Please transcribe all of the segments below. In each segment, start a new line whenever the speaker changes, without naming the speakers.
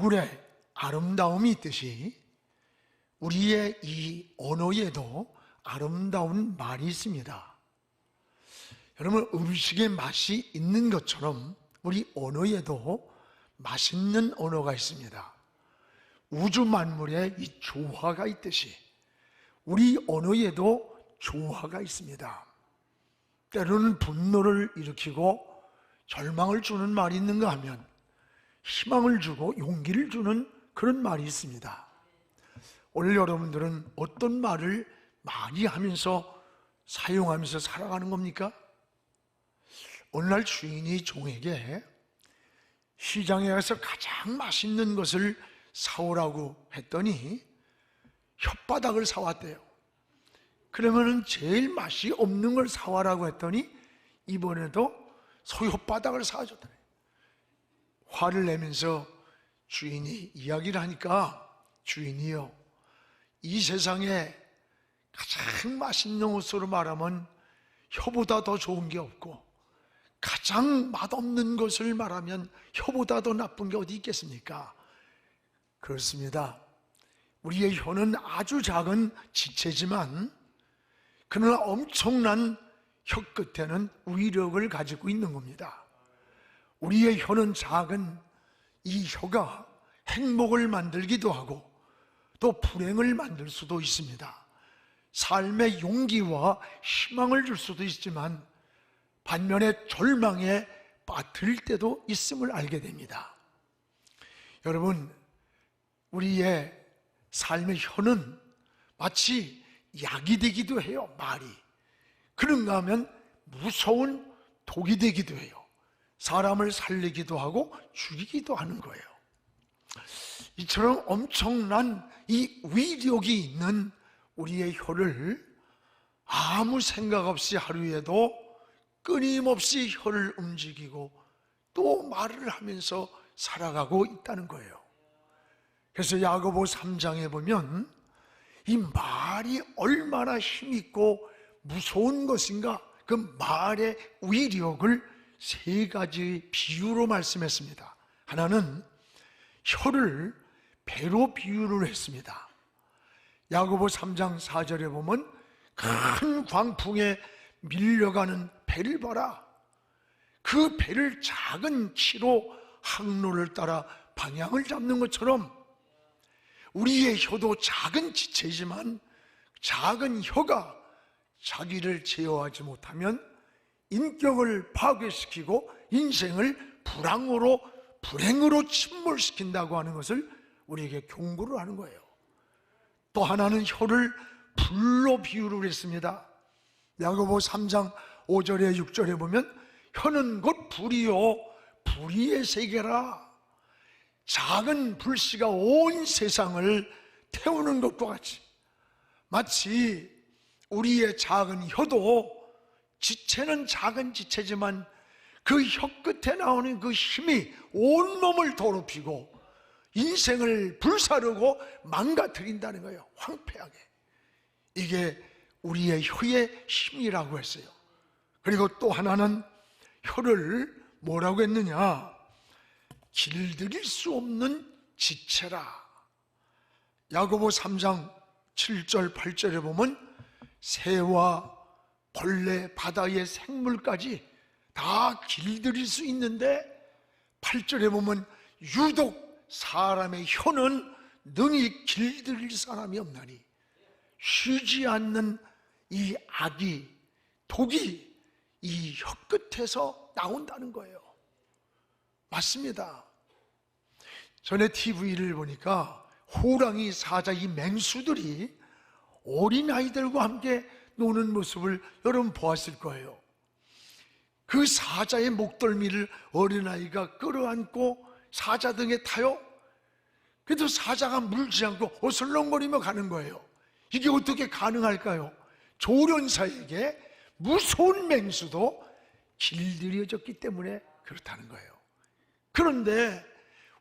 얼굴에 아름다움이 있듯이 우리의 이 언어에도 아름다운 말이 있습니다. 여러분, 음식의 맛이 있는 것처럼 우리 언어에도 맛있는 언어가 있습니다. 우주 만물에 이 조화가 있듯이 우리 언어에도 조화가 있습니다. 때로는 분노를 일으키고 절망을 주는 말이 있는가 하면 희망을 주고 용기를 주는 그런 말이 있습니다. 오늘 여러분들은 어떤 말을 많이 하면서 사용하면서 살아가는 겁니까? 오늘날 주인이 종에게 시장에 가서 가장 맛있는 것을 사오라고 했더니 혓바닥을 사왔대요. 그러면은 제일 맛이 없는 걸 사와라고 했더니 이번에도 소혓바닥을 사줬더래요. 화를 내면서 주인이 이야기를 하니까, 주인이요, 이 세상에 가장 맛있는 것으로 말하면 혀보다 더 좋은 게 없고, 가장 맛없는 것을 말하면 혀보다 더 나쁜 게 어디 있겠습니까? 그렇습니다. 우리의 혀는 아주 작은 지체지만 그러나 엄청난 혀 끝에는 위력을 가지고 있는 겁니다. 우리의 혀는 작은 이 혀가 행복을 만들기도 하고 또 불행을 만들 수도 있습니다. 삶의 용기와 희망을 줄 수도 있지만 반면에 절망에 빠뜨릴 때도 있음을 알게 됩니다. 여러분, 우리의 삶의 혀는 마치 약이 되기도 해요. 말이 그런가 하면 무서운 독이 되기도 해요. 사람을 살리기도 하고 죽이기도 하는 거예요. 이처럼 엄청난 이 위력이 있는 우리의 혀를 아무 생각 없이 하루에도 끊임없이 혀를 움직이고 또 말을 하면서 살아가고 있다는 거예요. 그래서 야고보 3장에 보면 이 말이 얼마나 힘있고 무서운 것인가, 그 말의 위력을 세 가지 비유로 말씀했습니다. 하나는 혀를 배로 비유를 했습니다. 야고보 3장 4절에 보면 큰 광풍에 밀려가는 배를 봐라. 그 배를 작은 키로 항로를 따라 방향을 잡는 것처럼 우리의 혀도 작은 지체지만 작은 혀가 자기를 제어하지 못하면 인격을 파괴시키고 인생을 불행으로 침몰시킨다고 하는 것을 우리에게 경고를 하는 거예요. 또 하나는 혀를 불로 비유를 했습니다. 야고보 3장 5절에 6절에 보면 혀는 곧 불이요 불의의 세계라. 작은 불씨가 온 세상을 태우는 것과 같이 마치 우리의 작은 혀도 지체는 작은 지체지만 그 혀 끝에 나오는 그 힘이 온몸을 더럽히고 인생을 불사르고 망가뜨린다는 거예요. 황폐하게. 이게 우리의 혀의 힘이라고 했어요. 그리고 또 하나는 혀를 뭐라고 했느냐? 길들일 수 없는 지체라. 야고보 3장 7절 8절에 보면 새와 벌레, 바다의 생물까지 다 길들일 수 있는데 8절에 보면 유독 사람의 혀는 능히 길들일 사람이 없나니 쉬지 않는 이 악이, 독이 이 혀 끝에서 나온다는 거예요. 맞습니다. 전에 TV를 보니까 호랑이, 사자, 이 맹수들이 어린아이들과 함께 노는 모습을 여러분 보았을 거예요. 그 사자의 목덜미를 어린아이가 끌어안고 사자 등에 타요. 그래도 사자가 물지 않고 어슬렁거리며 가는 거예요. 이게 어떻게 가능할까요? 조련사에게 무서운 맹수도 길들여졌기 때문에 그렇다는 거예요. 그런데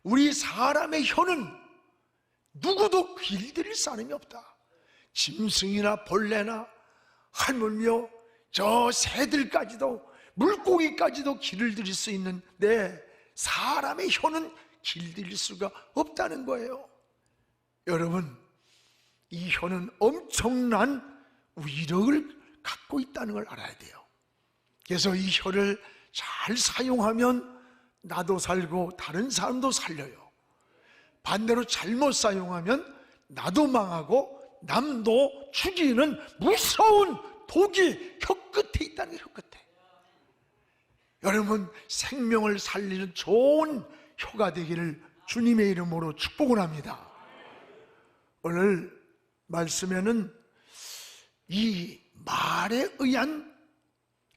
우리 사람의 혀는 누구도 길들일 사람이 없다. 짐승이나 벌레나 하물며 저 새들까지도 물고기까지도 길을 들일 수 있는데 사람의 혀는 길들일 수가 없다는 거예요. 여러분, 이 혀는 엄청난 위력을 갖고 있다는 걸 알아야 돼요. 그래서 이 혀를 잘 사용하면 나도 살고 다른 사람도 살려요. 반대로 잘못 사용하면 나도 망하고 남도 죽이는 무서운 독이 혀 끝에 있다는 거예요. 혀 끝에. 여러분, 생명을 살리는 좋은 혀가 되기를 주님의 이름으로 축복을 합니다. 오늘 말씀에는 이 말에 의한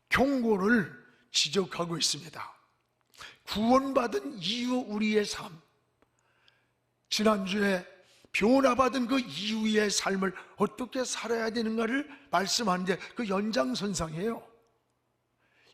경고를 지적하고 있습니다. 구원받은 이후 우리의 삶, 지난주에 변화받은 그 이후의 삶을 어떻게 살아야 되는가를 말씀하는데 그 연장선상이에요.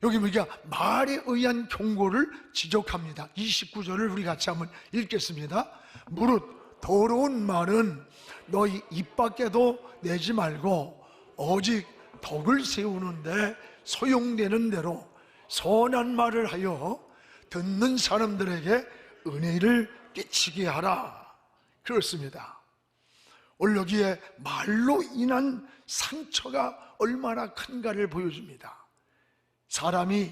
여기 보니까 말에 의한 경고를 지적합니다. 29절을 우리 같이 한번 읽겠습니다. 무릇 더러운 말은 너희 입 밖에도 내지 말고 오직 덕을 세우는데 소용되는 대로 선한 말을 하여 듣는 사람들에게 은혜를 끼치게 하라. 그렇습니다. 오늘 여기에 말로 인한 상처가 얼마나 큰가를 보여줍니다. 사람이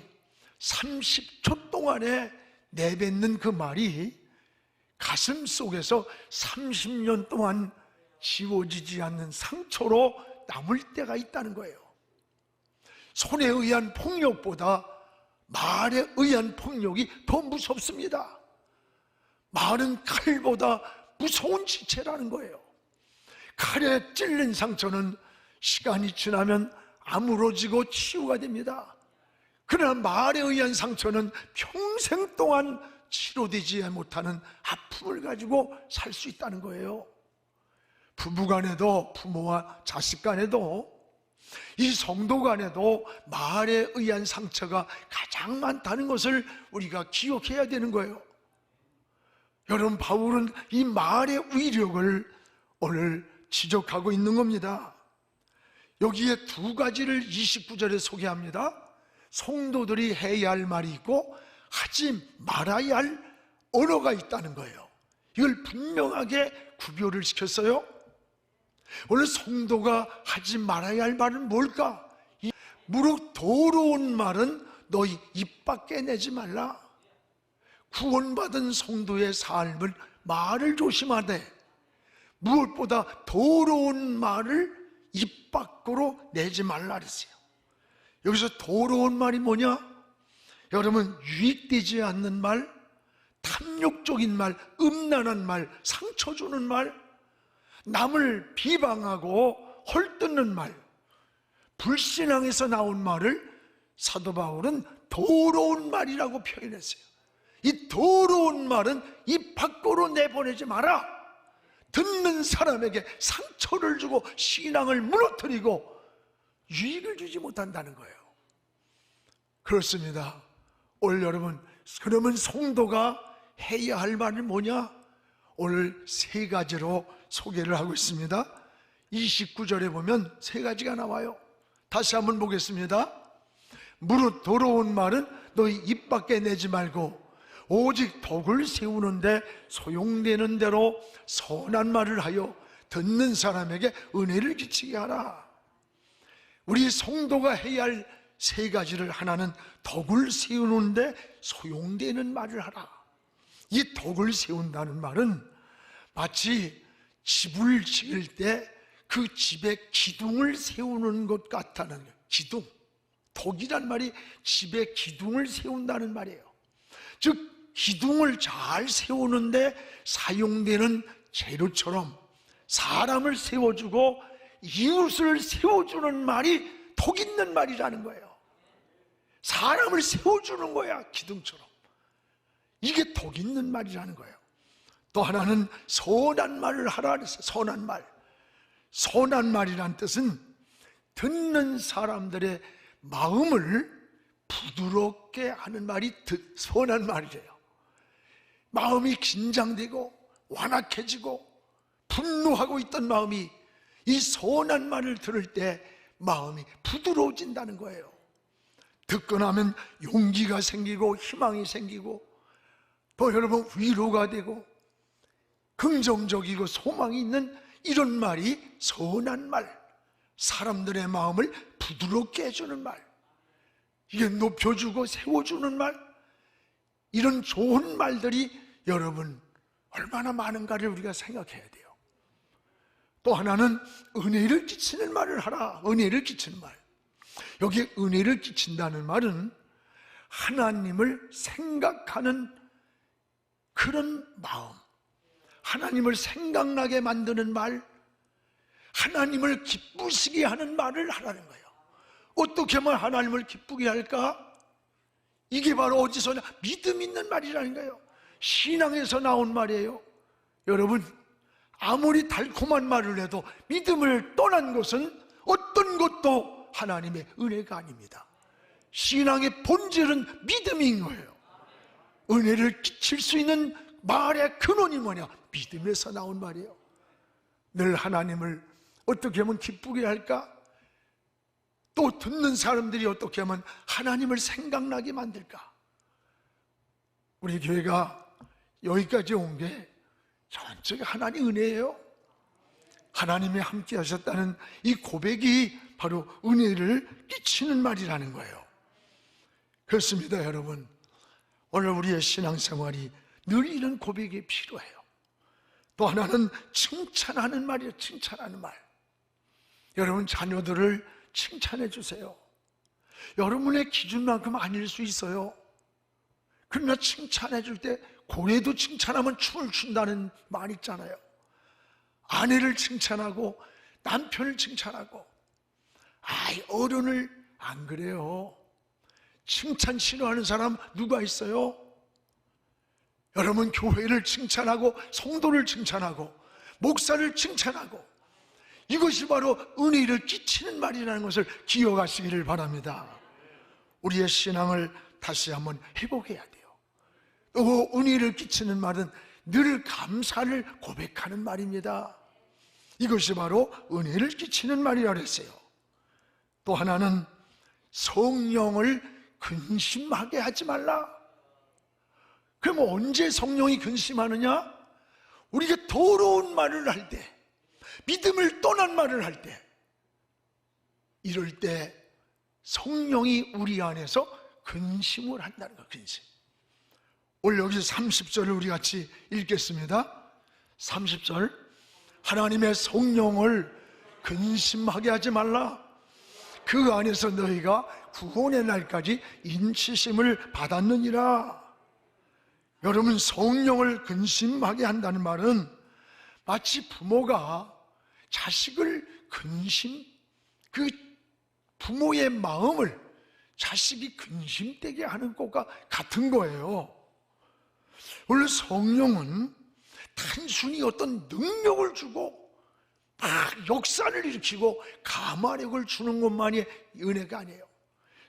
30초 동안에 내뱉는 그 말이 가슴 속에서 30년 동안 지워지지 않는 상처로 남을 때가 있다는 거예요. 손에 의한 폭력보다 말에 의한 폭력이 더 무섭습니다. 말은 칼보다 무서운 지체라는 거예요. 칼에 찔린 상처는 시간이 지나면 아물어지고 치유가 됩니다. 그러나 말에 의한 상처는 평생 동안 치료되지 못하는 아픔을 가지고 살 수 있다는 거예요. 부부간에도, 부모와 자식 간에도, 이 성도 간에도 말에 의한 상처가 가장 많다는 것을 우리가 기억해야 되는 거예요. 여러분, 바울은 이 말의 위력을 오늘 지적하고 있는 겁니다. 여기에 두 가지를 29절에 소개합니다. 성도들이 해야 할 말이 있고 하지 말아야 할 언어가 있다는 거예요. 이걸 분명하게 구별을 시켰어요. 오늘 성도가 하지 말아야 할 말은 뭘까? 무릇 더러운 말은 너희 입 밖에 내지 말라. 구원받은 성도의 삶을 말을 조심하되 무엇보다 더러운 말을 입 밖으로 내지 말라 그랬어요. 여기서 더러운 말이 뭐냐? 여러분, 유익되지 않는 말, 탐욕적인 말, 음란한 말, 상처 주는 말, 남을 비방하고 헐뜯는 말, 불신앙에서 나온 말을 사도 바울은 더러운 말이라고 표현했어요. 이 더러운 말은 입 밖으로 내보내지 마라. 듣는 사람에게 상처를 주고 신앙을 무너뜨리고 유익을 주지 못한다는 거예요. 그렇습니다. 오늘 여러분, 그러면 성도가 해야 할 말은 뭐냐? 오늘 세 가지로 소개를 하고 있습니다. 29절에 보면 세 가지가 나와요. 다시 한번 보겠습니다. 무릇 더러운 말은 너희 입 밖에 내지 말고 오직 덕을 세우는데 소용되는 대로 선한 말을 하여 듣는 사람에게 은혜를 끼치게 하라. 우리 성도가 해야 할 세 가지를, 하나는 덕을 세우는데 소용되는 말을 하라. 이 덕을 세운다는 말은 마치 집을 지을 때 그 집에 기둥을 세우는 것 같다는 거예요. 기둥. 덕이란 말이 집에 기둥을 세운다는 말이에요. 즉 기둥을 잘 세우는데 사용되는 재료처럼 사람을 세워주고 이웃을 세워주는 말이 덕 있는 말이라는 거예요. 사람을 세워주는 거야, 기둥처럼. 이게 덕 있는 말이라는 거예요. 또 하나는 선한 말을 하라 그랬어요. 선한 말. 선한 말이란 뜻은 듣는 사람들의 마음을 부드럽게 하는 말이 선한 말이래요. 마음이 긴장되고 완악해지고 분노하고 있던 마음이 이 선한 말을 들을 때 마음이 부드러워진다는 거예요. 듣고 나면 용기가 생기고 희망이 생기고 또 여러분 위로가 되고 긍정적이고 소망이 있는 이런 말이 선한 말, 사람들의 마음을 부드럽게 해주는 말, 이게 높여주고 세워주는 말, 이런 좋은 말들이 여러분 얼마나 많은가를 우리가 생각해야 돼요. 또 하나는 은혜를 끼치는 말을 하라. 은혜를 끼치는 말. 여기 은혜를 끼친다는 말은 하나님을 생각하는 그런 마음, 하나님을 생각나게 만드는 말, 하나님을 기쁘시게 하는 말을 하라는 거예요. 어떻게 하면 하나님을 기쁘게 할까? 이게 바로 어디서냐? 믿음 있는 말이라는 거예요. 신앙에서 나온 말이에요. 여러분, 아무리 달콤한 말을 해도 믿음을 떠난 것은 어떤 것도 하나님의 은혜가 아닙니다. 신앙의 본질은 믿음인 거예요. 은혜를 끼칠 수 있는 말의 근원이 뭐냐? 믿음에서 나온 말이에요. 늘 하나님을 어떻게 하면 기쁘게 할까? 또 듣는 사람들이 어떻게 하면 하나님을 생각나게 만들까? 우리 교회가 여기까지 온 게 전적이 하나님 은혜예요. 하나님이 함께 하셨다는 이 고백이 바로 은혜를 끼치는 말이라는 거예요. 그렇습니다, 여러분. 오늘 우리의 신앙생활이 늘 이런 고백이 필요해요. 또 하나는 칭찬하는 말이에요. 칭찬하는 말. 여러분 자녀들을 칭찬해 주세요. 여러분의 기준만큼 아닐 수 있어요. 그러나 칭찬해 줄 때 고래도 칭찬하면 춤을 춘다는 말 있잖아요. 아내를 칭찬하고 남편을 칭찬하고, 아이 어른을 안 그래요. 칭찬 싫어하는 사람 누가 있어요? 여러분 교회를 칭찬하고 성도를 칭찬하고 목사를 칭찬하고, 이것이 바로 은혜를 끼치는 말이라는 것을 기억하시기를 바랍니다. 우리의 신앙을 다시 한번 회복해야 돼요. 또 은혜를 끼치는 말은 늘 감사를 고백하는 말입니다. 이것이 바로 은혜를 끼치는 말이라 그랬어요. 또 하나는 성령을 근심하게 하지 말라. 그럼 언제 성령이 근심하느냐? 우리가 더러운 말을 할 때, 믿음을 떠난 말을 할 때, 이럴 때 성령이 우리 안에서 근심을 한다는 거예요. 근심. 오늘 여기 30절을 우리 같이 읽겠습니다. 30절. 하나님의 성령을 근심하게 하지 말라. 그 안에서 너희가 구원의 날까지 인치심을 받았느니라. 여러분, 성령을 근심하게 한다는 말은 마치 부모가 자식을 그 부모의 마음을 자식이 근심되게 하는 것과 같은 거예요. 원래 성령은 단순히 어떤 능력을 주고 막 역사를 일으키고 감화력을 주는 것만이 은혜가 아니에요.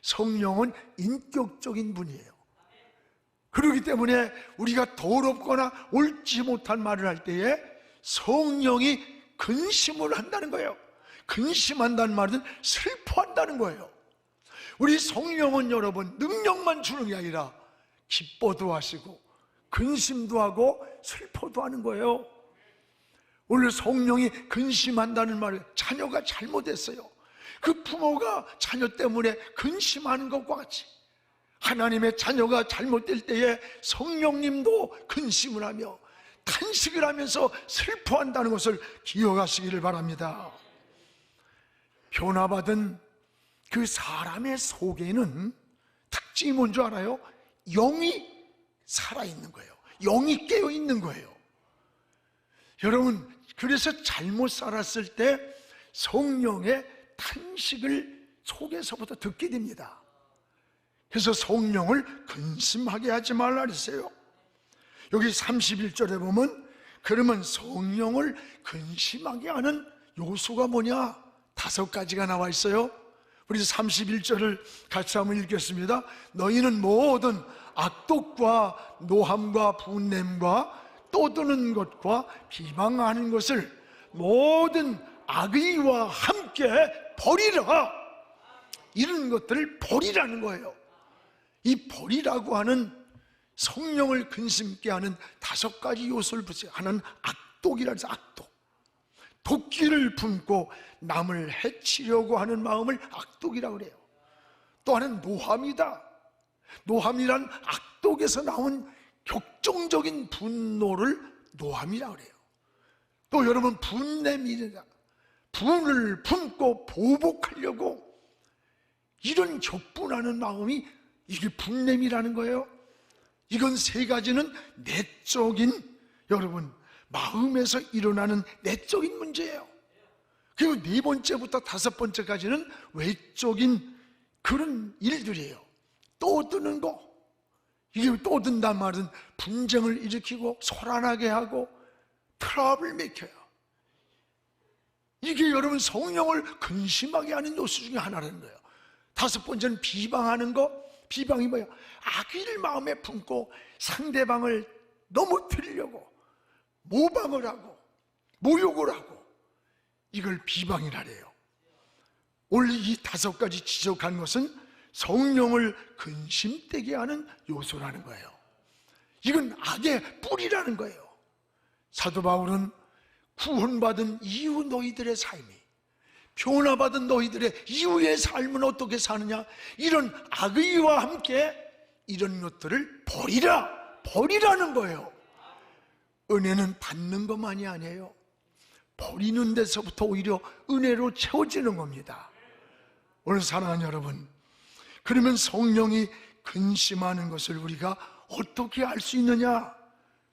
성령은 인격적인 분이에요. 그렇기 때문에 우리가 더럽거나 옳지 못한 말을 할 때에 성령이 근심을 한다는 거예요. 근심한다는 말은 슬퍼한다는 거예요. 우리 성령은 여러분 능력만 주는 게 아니라 기뻐도 하시고 근심도 하고 슬퍼도 하는 거예요. 오늘 성령이 근심한다는 말은 자녀가 잘못했어요. 그 부모가 자녀 때문에 근심하는 것과 같이 하나님의 자녀가 잘못될 때에 성령님도 근심을 하며 탄식을 하면서 슬퍼한다는 것을 기억하시기를 바랍니다. 변화받은 그 사람의 속에는 특징이 뭔지 알아요? 영이 살아있는 거예요. 영이 깨어있는 거예요. 여러분, 그래서 잘못 살았을 때 성령의 탄식을 속에서부터 듣게 됩니다. 그래서 성령을 근심하게 하지 말라 그랬어요. 여기 31절에 보면 그러면 성령을 근심하게 하는 요소가 뭐냐? 5가지가 나와 있어요. 우리 31절을 같이 한번 읽겠습니다. 너희는 모든 악독과 노함과 분냄과 떠드는 것과 비방하는 것을 모든 악의와 함께 버리라. 이런 것들을 버리라는 거예요. 이 버리라고 하는 성령을 근심케 하는 5가지 요소를 붙여요. 하나는 악독이라 해서 악독. 도끼를 품고 남을 해치려고 하는 마음을 악독이라고 그래요. 또 하나는 노함이다. 노함이란 악독에서 나온 격정적인 분노를 노함이라고 그래요. 또 여러분, 분냄이다. 분을 품고 보복하려고 이런 격분하는 마음이, 이게 분냄이라는 거예요. 이건 3가지는 내적인, 여러분, 마음에서 일어나는 내적인 문제예요. 그리고 4번째부터 5번째까지는 외적인 그런 일들이에요. 떠드는 거. 이게 떠든단 말은 분쟁을 일으키고 소란하게 하고 트러블 메이커예요. 이게 여러분 성령을 근심하게 하는 요소 중에 하나라는 거예요. 5번째는 비방하는 거. 비방이 뭐예요? 악의를 마음에 품고 상대방을 넘어뜨리려고 모방을 하고 모욕을 하고, 이걸 비방이라 해요. 원래 이 5가지 지적한 것은 성령을 근심되게 하는 요소라는 거예요. 이건 악의 뿌리라는 거예요. 사도 바울은 구원받은 이후 너희들의 삶이, 변화받은 너희들의 이후의 삶은 어떻게 사느냐, 이런 악의와 함께 이런 것들을 버리라는 거예요. 은혜는 받는 것만이 아니에요. 버리는 데서부터 오히려 은혜로 채워지는 겁니다. 오늘 사랑하는 여러분, 그러면 성령이 근심하는 것을 우리가 어떻게 알 수 있느냐?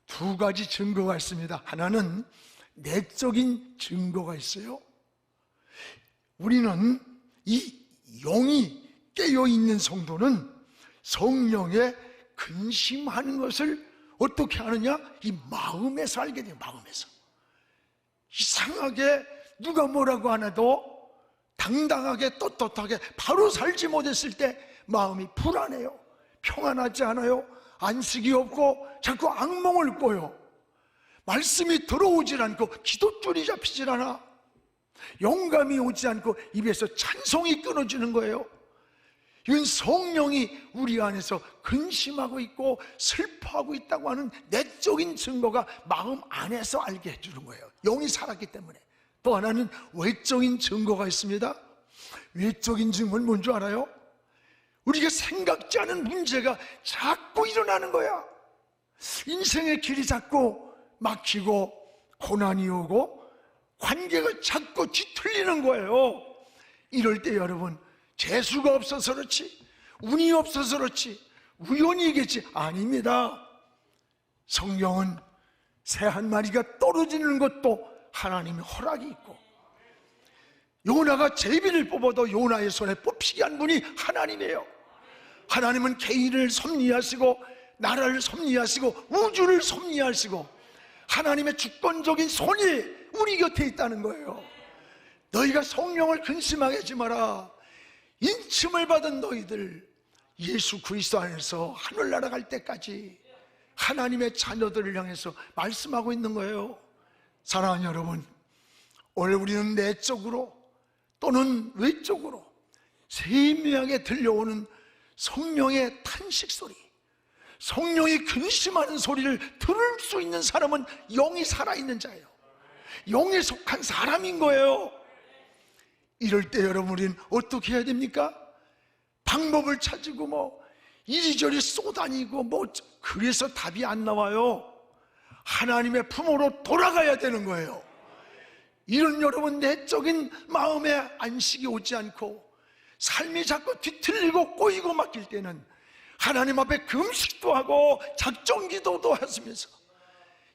2가지 증거가 있습니다. 하나는 내적인 증거가 있어요. 우리는 이 영이 깨어있는 성도는 성령에 근심하는 것을 어떻게 하느냐? 이 마음에서 알게 돼요. 마음에서. 이상하게 누가 뭐라고 안 해도 당당하게 떳떳하게 바로 살지 못했을 때 마음이 불안해요. 평안하지 않아요. 안식이 없고 자꾸 악몽을 꿔요. 말씀이 들어오질 않고 기도줄이 잡히질 않아. 영감이 오지 않고 입에서 찬송이 끊어지는 거예요. 이건 성령이 우리 안에서 근심하고 있고 슬퍼하고 있다고 하는 내적인 증거가 마음 안에서 알게 해주는 거예요. 영이 살았기 때문에. 또 하나는 외적인 증거가 있습니다. 외적인 증거는 뭔 줄 알아요? 우리가 생각지 않은 문제가 자꾸 일어나는 거야. 인생의 길이 자꾸 막히고 고난이 오고 관계가 자꾸 뒤틀리는 거예요. 이럴 때 여러분, 재수가 없어서 그렇지, 운이 없어서 그렇지, 우연이겠지, 아닙니다. 성경은 새 한 마리가 떨어지는 것도 하나님의 허락이 있고, 요나가 제비를 뽑아도 요나의 손에 뽑히게 한 분이 하나님이에요. 하나님은 개인을 섭리하시고 나라를 섭리하시고 우주를 섭리하시고 하나님의 주권적인 손이 우리 곁에 있다는 거예요. 너희가 성령을 근심하게 하지 마라. 인침을 받은 너희들 예수 그리스도 안에서 하늘나라 갈 때까지 하나님의 자녀들을 향해서 말씀하고 있는 거예요. 사랑하는 여러분, 오늘 우리는 내적으로 또는 외적으로 세미하게 들려오는 성령의 탄식 소리, 성령이 근심하는 소리를 들을 수 있는 사람은 영이 살아있는 자예요. 영에 속한 사람인 거예요. 이럴 때 여러분, 우리는 어떻게 해야 됩니까? 방법을 찾고 이리저리 쏘다니고 그래서 답이 안 나와요. 하나님의 품으로 돌아가야 되는 거예요. 이런 여러분 내적인 마음에 안식이 오지 않고 삶이 자꾸 뒤틀리고 꼬이고 막힐 때는 하나님 앞에 금식도 하고 작정기도도 하시면서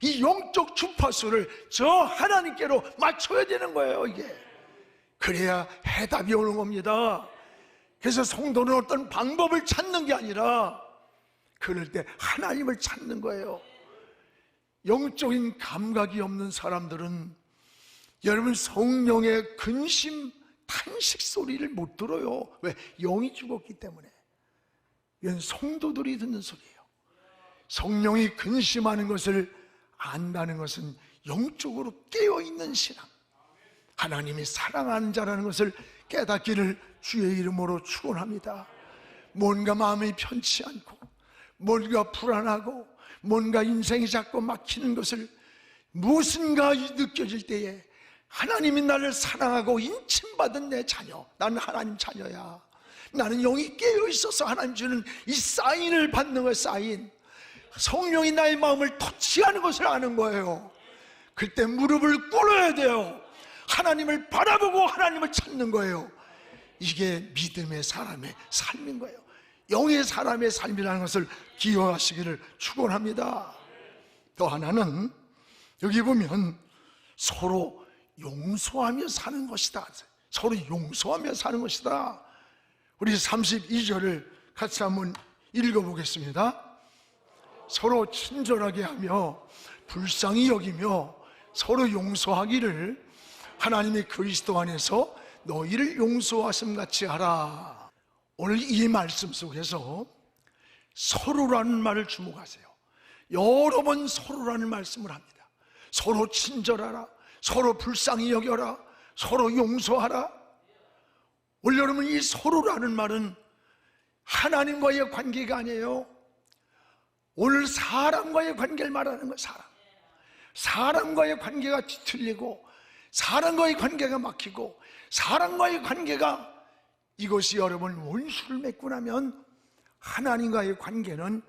이 영적 주파수를 저 하나님께로 맞춰야 되는 거예요. 이게 그래야 해답이 오는 겁니다. 그래서 성도는 어떤 방법을 찾는 게 아니라 그럴 때 하나님을 찾는 거예요. 영적인 감각이 없는 사람들은 여러분 성령의 근심 탄식 소리를 못 들어요. 왜? 영이 죽었기 때문에. 이건 성도들이 듣는 소리예요. 성령이 근심하는 것을 안다는 것은 영적으로 깨어있는 신앙, 하나님이 사랑하는 자라는 것을 깨닫기를 주의 이름으로 축원합니다. 뭔가 마음이 편치 않고 뭔가 불안하고 뭔가 인생이 자꾸 막히는 것을 무엇인가 느껴질 때에 하나님이 나를 사랑하고 인침받은 내 자녀, 나는 하나님 자녀야, 나는 영이 깨어있어서 하나님 주는 이 사인을 받는 거예요. 사인, 성령이 나의 마음을 터치하는 것을 아는 거예요. 그때 무릎을 꿇어야 돼요. 하나님을 바라보고 하나님을 찾는 거예요. 이게 믿음의 사람의 삶인 거예요. 영의 사람의 삶이라는 것을 기억하시기를 축원합니다. 또 하나는 여기 보면 서로 용서하며 사는 것이다. 서로 용서하며 사는 것이다. 우리 32절을 같이 한번 읽어보겠습니다. 서로 친절하게 하며 불쌍히 여기며 서로 용서하기를 하나님의 그리스도 안에서 너희를 용서하심 같이 하라. 오늘 이 말씀 속에서 서로라는 말을 주목하세요. 여러 번 서로라는 말씀을 합니다. 서로 친절하라, 서로 불쌍히 여겨라, 서로 용서하라. 오늘 여러분, 이 서로라는 말은 하나님과의 관계가 아니에요. 오늘 사람과의 관계를 말하는 거예요. 사람과의 관계가 뒤틀리고 사람과의 관계가 막히고 사람과의 관계가, 이것이 여러분 원수를 맺고 나면 하나님과의 관계는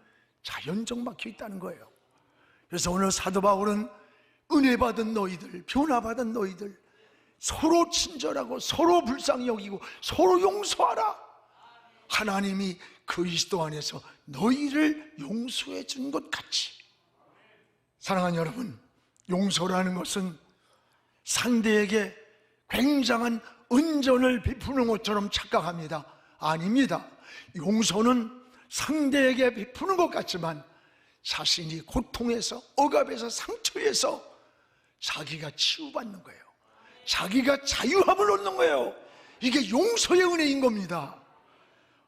자연적 막혀 있다는 거예요. 그래서 오늘 사도 바울은 은혜 받은 너희들, 변화받은 너희들, 서로 친절하고 서로 불쌍히 여기고 서로 용서하라. 하나님이 그리스도 안에서 너희를 용서해 준 것 같이. 사랑하는 여러분, 용서라는 것은 상대에게 굉장한 은전을 베푸는 것처럼 착각합니다. 아닙니다. 용서는 상대에게 베푸는 것 같지만 자신이 고통에서, 억압에서, 상처에서 자기가 치유받는 거예요. 자기가 자유함을 얻는 거예요. 이게 용서의 은혜인 겁니다.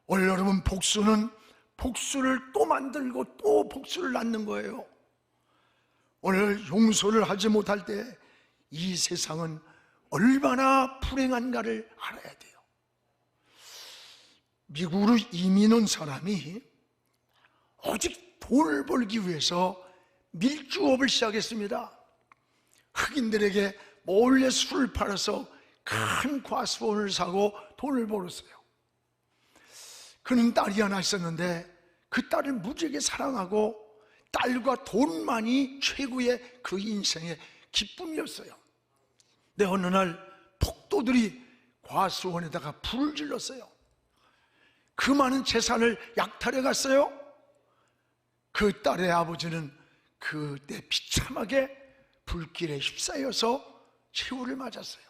오늘 여러분, 복수는 복수를 또 만들고 또 복수를 낳는 거예요. 오늘 용서를 하지 못할 때 이 세상은 얼마나 불행한가를 알아야 돼요. 미국으로 이민 온 사람이 오직 돈을 벌기 위해서 밀주업을 시작했습니다. 흑인들에게 몰래 술을 팔아서 큰 과수원을 사고 돈을 벌었어요. 그는 딸이 하나 있었는데 그 딸을 무지하게 사랑하고 딸과 돈만이 최고의 그 인생의 기쁨이었어요. 근데 어느 날 폭도들이 과수원에다가 불을 질렀어요. 그 많은 재산을 약탈해 갔어요. 그 딸의 아버지는 그때 비참하게 불길에 휩싸여서 최후를 맞았어요.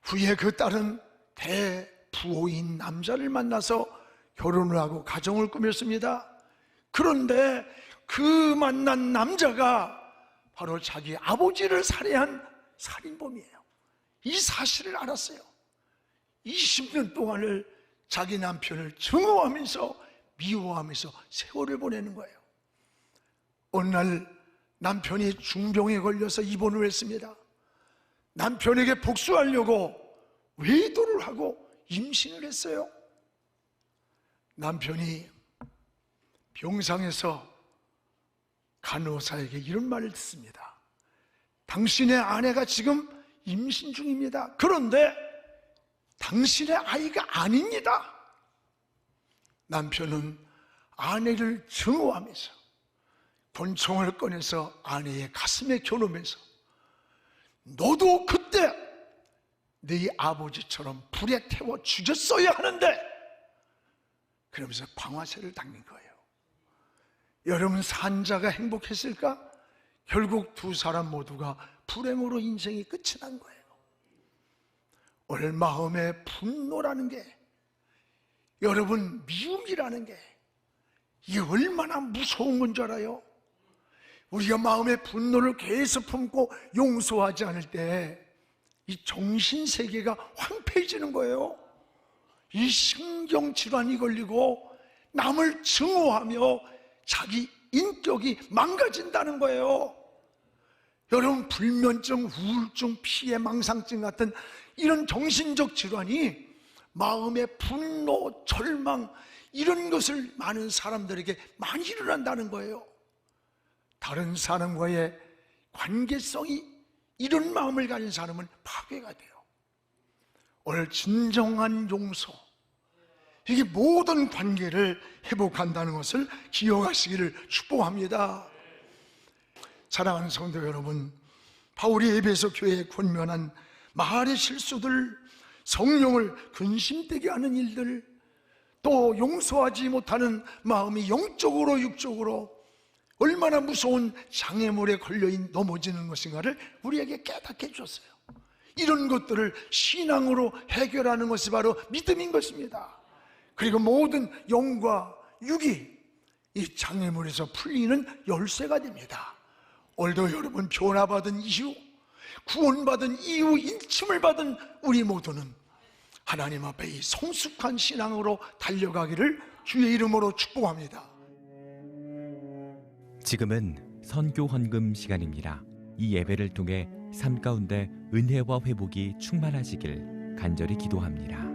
후에 그 딸은 대부호인 남자를 만나서 결혼을 하고 가정을 꾸몄습니다. 그런데 그 만난 남자가 바로 자기 아버지를 살해한 살인범이에요. 이 사실을 알았어요. 20년 동안을 자기 남편을 증오하면서 미워하면서 세월을 보내는 거예요. 어느 날 남편이 중병에 걸려서 입원을 했습니다. 남편에게 복수하려고 외도를 하고 임신을 했어요. 남편이 병상에서 간호사에게 이런 말을 듣습니다. 당신의 아내가 지금 임신 중입니다. 그런데 당신의 아이가 아닙니다. 남편은 아내를 증오하면서 권총을 꺼내서 아내의 가슴에 겨누면서 너도 그때 네 아버지처럼 불에 태워 죽였어야 하는데, 그러면서 방아쇠를 당긴 거예요. 여러분, 산자가 행복했을까? 결국 두 사람 모두가 불행으로 인생이 끝이 난 거예요. 오늘 마음의 분노라는 게, 여러분 미움이라는 게 이게 얼마나 무서운 건 줄 알아요? 우리가 마음의 분노를 계속 품고 용서하지 않을 때 이 정신세계가 황폐해지는 거예요. 이 신경질환이 걸리고 남을 증오하며 자기 인격이 망가진다는 거예요. 여러분, 불면증, 우울증, 피해 망상증 같은 이런 정신적 질환이 마음의 분노, 절망 이런 것을 많은 사람들에게 많이 일어난다는 거예요. 다른 사람과의 관계성이 이런 마음을 가진 사람은 파괴가 돼요. 오늘 진정한 용서, 이게 모든 관계를 회복한다는 것을 기억하시기를 축복합니다. 사랑하는 성도 여러분, 바울이 에베소 교회에 권면한 말의 실수들, 성령을 근심되게 하는 일들, 또 용서하지 못하는 마음이 영적으로 육적으로 얼마나 무서운 장애물에 걸려 넘어지는 것인가를 우리에게 깨닫게 해주셨어요. 이런 것들을 신앙으로 해결하는 것이 바로 믿음인 것입니다. 그리고 모든 영과 육이 이 장애물에서 풀리는 열쇠가 됩니다. 오늘도 여러분 변화받은 이후, 구원받은 이후, 인침을 받은 우리 모두는 하나님 앞에 이 성숙한 신앙으로 달려가기를 주의 이름으로 축복합니다.
지금은 선교 헌금 시간입니다. 이 예배를 통해 삶 가운데 은혜와 회복이 충만하시길 간절히 기도합니다.